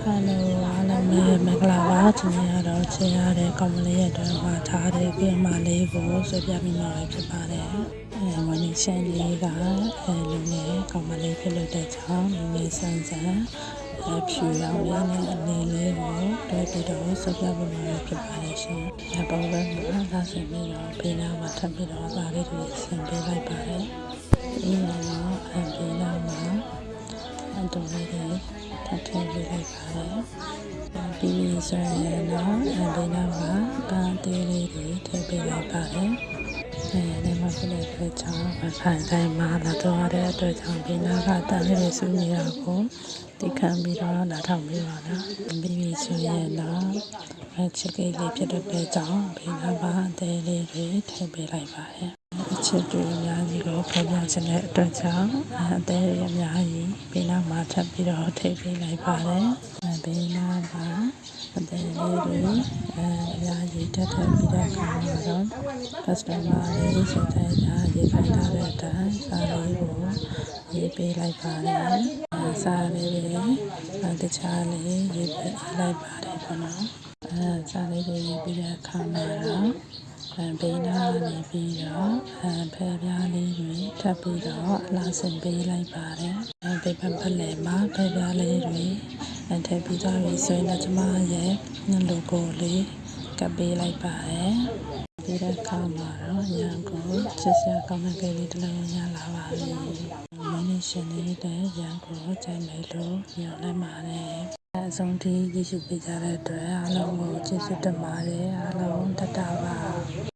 Hello အားလုံးပဲမင်္ဂလာပါဒီနေ့ကတော့ချင်ရတဲ့ကောင်မလေးရဲ့အတွက်မှာထားတဲ့ပြင်မာလေးကိုဆွေးပြမိမှာဖြစ်ပါတယ်။ဝန်ကြီးရှင်လေးကလူငယ်ကောင်မလေးဖြစ်လို့တဲ့ကြောင့်လူငယ်ဆန်းဆန်းဖြူရောင်လေးနဲ့အနေလေးကိုတွဲပြီးတော့ဆွေးပြမိမှာဖြစ်ပါတယ်ရှင်။ဒီပုံစံမှာလာဆင်ပြီးတော့ဘေးနားမှာထပ်ပြီးတော့ဒါလေးတွေဆင်ပေးလိုက်ပါတယ်။ဒီမှာတော့ဘေးနားမှာအတူလေးတွေထပ်ထည့်ပေးလိုက်ပါတယ်။ပြီးပြီဆိုရင်တော့ဘေးနားမှာပန်းသေးလေးတွေထည့်ပေးလိုက်ပါတယ်။ဒီမှာဖြစ်တဲ့အတွက်ကြောင့်ခိုင်တိုင်းမှာလာတော့ရတဲ့အတွက်ကြောင့်ဘေးနားကတန်းလေးတွေစုနေတာကိုတိခံပြီးတော့လာထောင်ပေးပါလား။ပြီးပြီဆိုရင်တော့ချစ်ကိတ်လေးဖြစ်တဲ့ကြောင့်ဘေးနားမှာအသေးလေးတွေထည့်ပေးလိုက်ပါတယ်။အချစ်တွေအများကြီးကိုဖော်ပြခြင်းတဲ့အတွက်ကြောင့်အသေးတွေအများကြီးဘေးနားမှာထပ်ပြီးတော့ထည့်ပေးလိုက်ပါတယ်။ဘေးနားမှာအသေးလေးတွေအများကြီးထပ်ပြီးတဲ့အခါမှာတော့ customer လေးစတဲ့ရေးခိုင်းထားတဲ့အတိုင်းစာလေးကိုရေးပေးလိုက်ပါတယ်။စာလေးတွေတခြားလေးရေးပေးလိုက်ပါတယ်ပေါ့နော်။စာလေးတွေရေးပြီးတဲ့အခါမှာတော့ဘေးနားနေပြီးတော့ဖယ်ပြားလေးတွေထပ်ပြီးတော့အလားဆင်ပေးလိုက်ပါတယ်ဘေးပလယ်မှာဖယ်ပြားလေးတွေထည့်ပြီးတော့ဆိုရင်ကျမရဲ့ logo လေးကပ်ပေးလိုက်ပါတယ်ပြီးတဲ့အခါမှာတော့ရန်ကိုချစ်စရာကောင်းတဲ့ကလေးတစ်လုံးရလာပါပြီမင်းရှင်နေတဲ့ရန်ကိုကြိုက်မယ်လို့ညွှန်လိုက်ပါတယ်အဆုံးထိရည်ရှိပေးကြတဲ့အတွက်အားလုံးကိုကျေးဇူးတင်ပါတယ်အားလုံးတတပါ